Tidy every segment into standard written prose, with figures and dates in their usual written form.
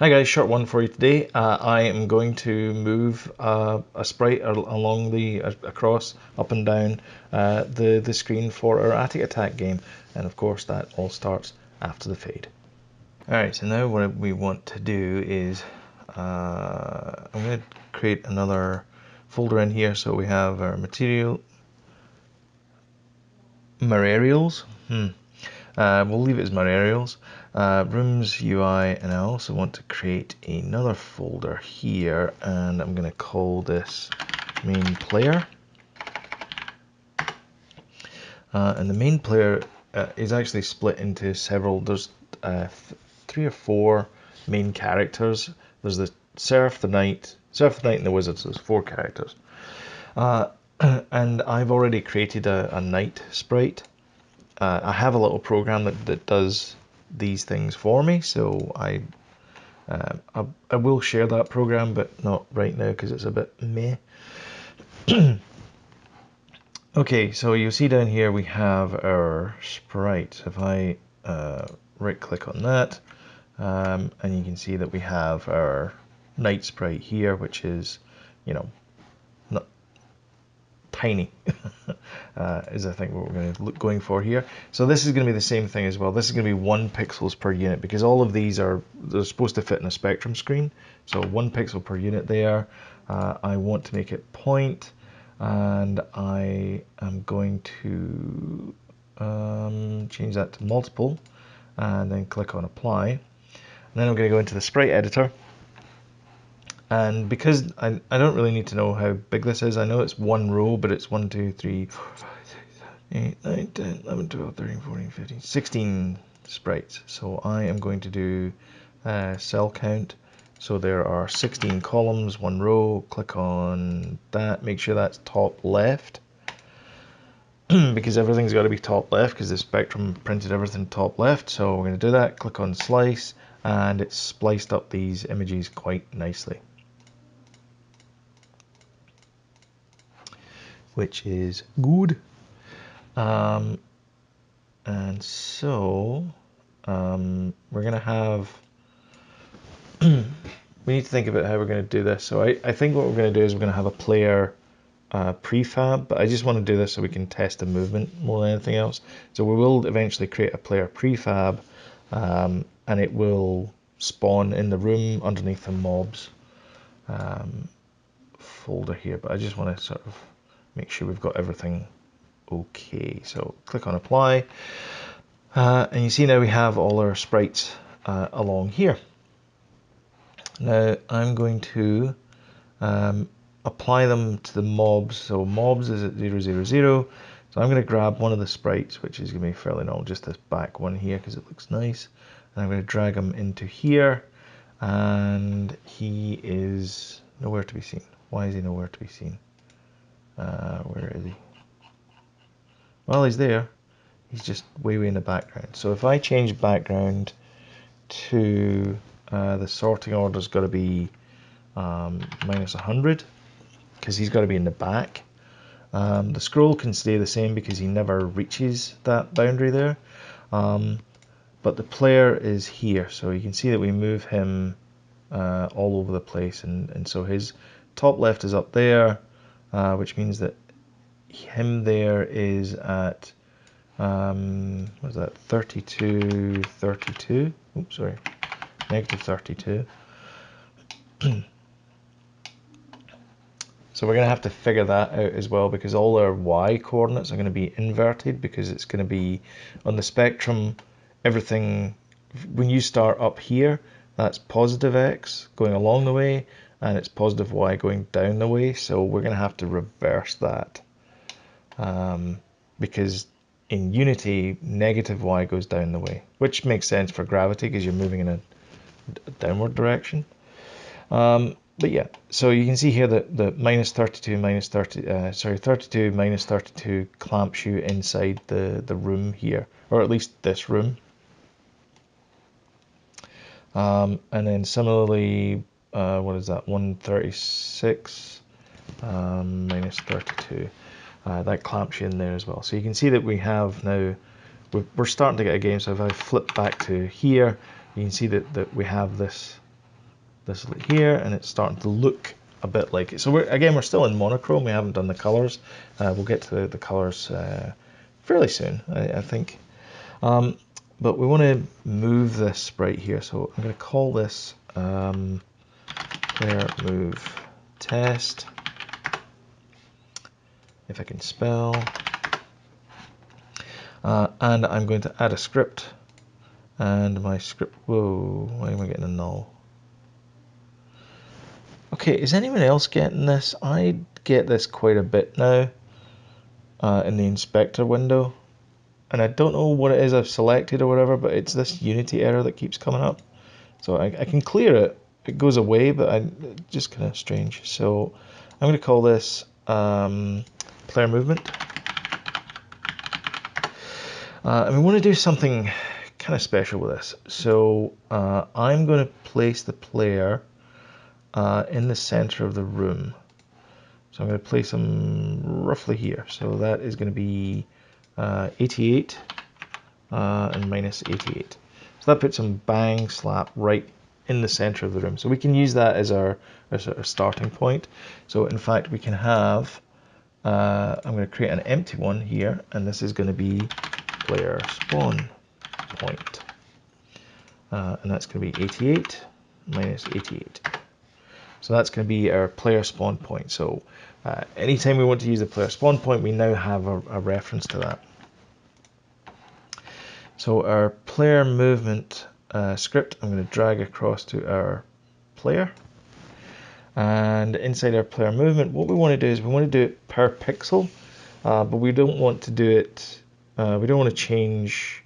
Hi guys, short one for you today. I am going to move a sprite along across, up and down the screen for our Atic Atac game, and of course that all starts after the fade. Alright, so now what we want to do is I'm going to create another folder in here, so we have our materials. We'll leave it as Mararials. Rooms, UI, and I also want to create another folder here, and I'm going to call this main player. And the main player is actually split into several. There's 3 or 4 main characters. There's the Seraph, the Knight, and the Wizard. So there's 4 characters. And I've already created a Knight sprite. I have a little program that does these things for me, so I will share that program, but not right now because it's a bit meh. Okay, so you'll see down here we have our sprite. If I right click on that, and you can see that we have our Knight sprite here, which is, you know, not tiny. Is I think what we're going to look going for here. So this is going to be the same thing as well. This is going to be 1 pixels per unit because all of these they're supposed to fit in a spectrum screen. So 1 pixel per unit there. I want to make it point, and I am going to change that to multiple, and then click on apply. And then I'm going to go into the sprite editor. And because I don't really need to know how big this is, I know it's 1 row, but it's 1, 2, 3, 4, 5, 6, 7, 8, 9, 10, 11, 12, 13, 14, 15, 16 sprites. So I am going to do cell count. So there are 16 columns, 1 row. Click on that, make sure that's top left. Because everything's got to be top left because the Spectrum printed everything top left. So we're going to do that, click on slice, and it's spliced up these images quite nicely, which is good. And so we're going to have we need to think about how we're going to do this. So I think what we're going to do is we're going to have a player prefab, but I just want to do this so we can test the movement more than anything else. So we will eventually create a player prefab, and it will spawn in the room underneath the mobs folder here, but I just want to sort of make sure we've got everything okay. So click on apply, and you see now we have all our sprites along here. Now I'm going to apply them to the mobs. So mobs is at 0, 0, 0. So I'm going to grab one of the sprites, which is going to be fairly normal, just this back one here because it looks nice. And I'm going to drag him into here, and he is nowhere to be seen. Why is he nowhere to be seen? Where is he? Well, he's there. He's just way in the background. So if I change background to the sorting order's got to be minus 100 because he's got to be in the back. The scroll can stay the same because he never reaches that boundary there. But the player is here, so you can see that we move him all over the place, and so his top left is up there, which means that him there is at what's that, 32, 32. Oops, sorry, negative 32. So we're going to have to figure that out as well, because all our y coordinates are going to be inverted, because it's going to be on the spectrum, everything, when you start up here, that's positive x going along the way, and it's positive y going down the way. So we're going to have to reverse that, because in Unity, negative y goes down the way, which makes sense for gravity because you're moving in a downward direction. But yeah, so you can see here that the minus 32 minus 30, 32 minus 32 clamps you inside the room here, or at least this room. And then similarly, what is that? 136 minus 32. That clamps you in there as well. So you can see that we have now, we're starting to get a game. So if I flip back to here, you can see that we have this this here, and it's starting to look a bit like it. So we're still in monochrome. We haven't done the colors. We'll get to the colors fairly soon, I think. But we want to move this sprite here. So I'm going to call this player move test, if I can spell. And I'm going to add a script. And my script, whoa, why am I getting a null? Okay, is anyone else getting this? I get this quite a bit now in the inspector window. And I don't know what it is I've selected or whatever, but it's this Unity error that keeps coming up. So I can clear it. It goes away, but just kind of strange. So I'm going to call this player movement. And we want to do something kind of special with this. So I'm going to place the player in the center of the room. So I'm going to place him roughly here. So that is going to be 88 and minus 88. So that puts him bang slap right in the center of the room. So we can use that as our starting point. So in fact we can have, I'm going to create an empty one here, and this is going to be player spawn point. And that's going to be 88 minus 88. So that's going to be our player spawn point. So anytime we want to use the player spawn point, we now have a reference to that. So our player movement script, I'm going to drag across to our player. And inside our player movement, what we want to do is we want to do it per pixel, but we don't want to do it, we don't want to change,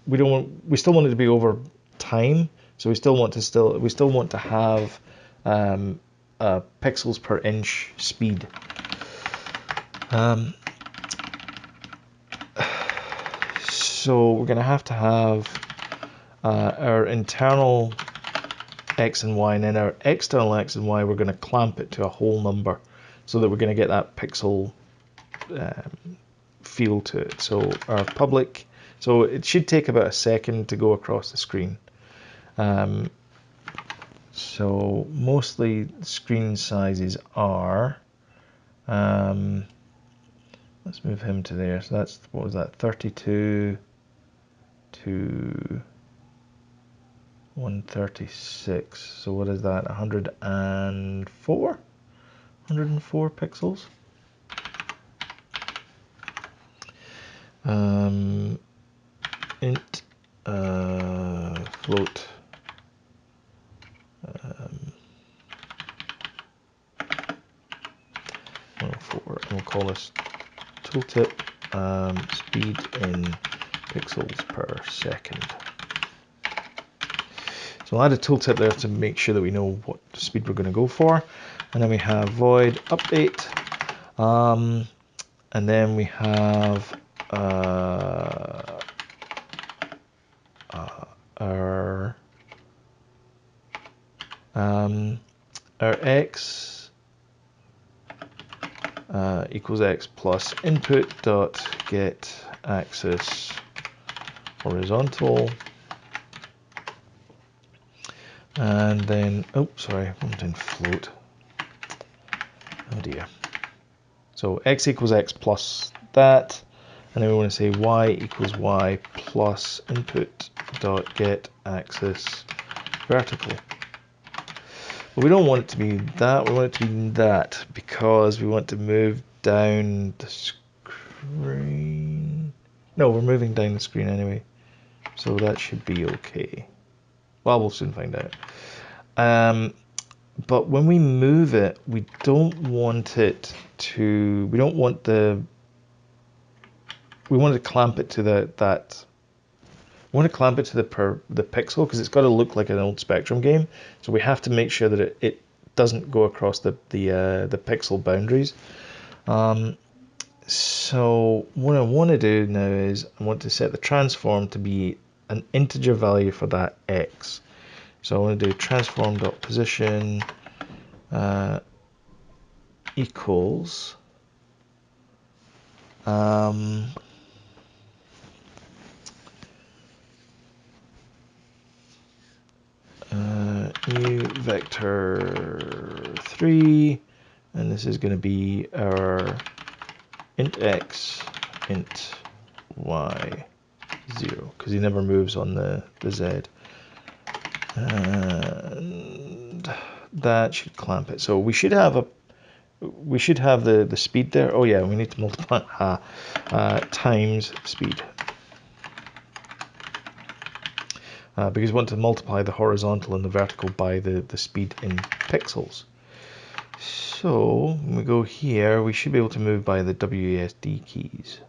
we still want it to be over time. So we still want to have pixels per inch speed. So we're going to have our internal X and Y, and then our external X and Y, we're going to clamp it to a whole number so that we're going to get that pixel feel to it. So our public, so it should take about a second to go across the screen. So mostly screen sizes are, let's move him to there. So that's, what was that, 32 to 136. So what is that, 104? 104 pixels. Int float 104, and we'll call this tooltip speed in pixels per second. So I'll add a tooltip there to make sure that we know what speed we're going to go for. And then we have void update. And then we have our x equals x plus input dot get axis horizontal, and then, oh sorry, I'm in float, oh dear. So x equals x plus that, and then we want to say y equals y plus input dot get axis vertical. But we don't want it to be that, we want it to be that, because we want to move down the screen. No, we're moving down the screen anyway, so that should be okay. Well, we'll soon find out. But when we move it, we don't want it to, we want to clamp it to the pixel, because it's got to look like an old Spectrum game. So we have to make sure that it doesn't go across the pixel boundaries. So what I want to do now is I want to set the transform to be an integer value for that x. So I want to do transform.position equals vector 3, and this is going to be our int x, int y 0, because he never moves on the z. And that should clamp it. So we should have the speed there. Oh yeah, we need to multiply times speed. Because we want to multiply the horizontal and the vertical by the speed in pixels. So when we go here, we should be able to move by the WASD keys.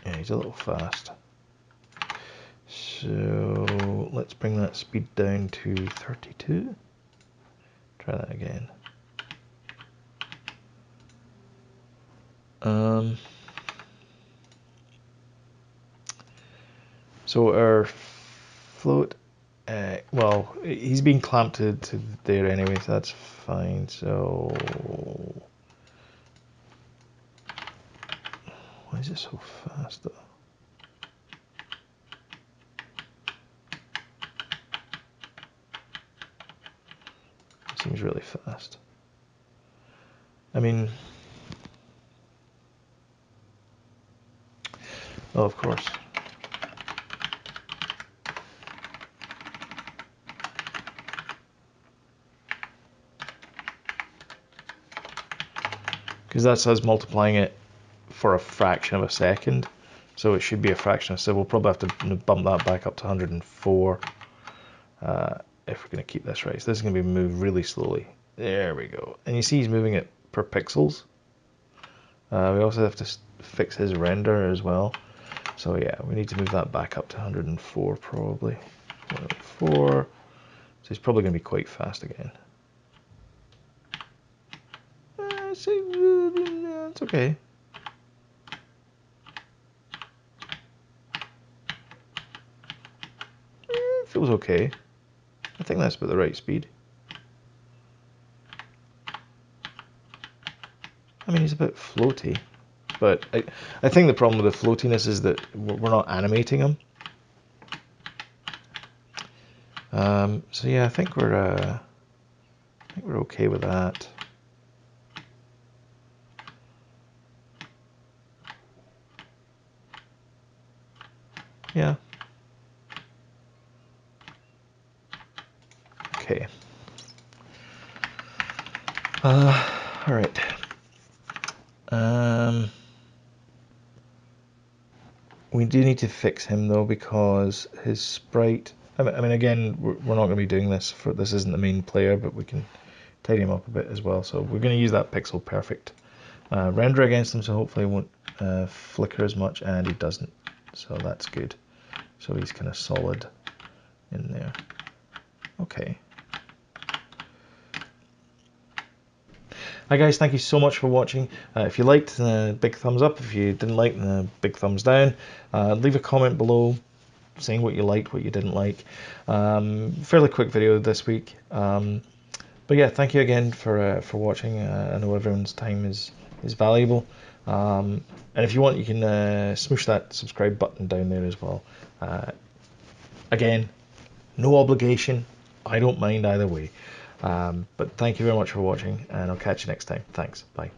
Yeah, he's a little fast. So let's bring that speed down to 32. Try that again. So our float, well, he's being clamped to there anyway, so that's fine. So why is it so fast though? It seems really fast. I mean, oh, of course. Because that's us multiplying it for a fraction of a second, so it should be a fraction of, so we'll probably have to bump that back up to 104 if we're going to keep this right. So this is going to be moved really slowly. There we go. And you see he's moving it per pixels. We also have to fix his render as well. So yeah, we need to move that back up to 104 probably. 104. So he's probably going to be quite fast again. It's okay. Feels okay. I think that's about the right speed. I mean, he's a bit floaty, but I think the problem with the floatiness is that we're not animating him. So yeah, I think we're okay with that. Yeah. Okay. All right. We do need to fix him though, because his sprite. I mean, again, we're not going to be doing this for this. Isn't the main player, but we can tidy him up a bit as well. So we're going to use that pixel perfect render against him, so hopefully it won't flicker as much, and he doesn't. So that's good. So he's kind of solid in there. Okay. Hi guys, thank you so much for watching. If you liked, big thumbs up. If you didn't like, big thumbs down. Leave a comment below saying what you liked, what you didn't like. Fairly quick video this week. But yeah, thank you again for watching. I know everyone's time is valuable. And if you want, you can smoosh that subscribe button down there as well. Again, no obligation. I don't mind either way. But thank you very much for watching, and I'll catch you next time. Thanks. Bye.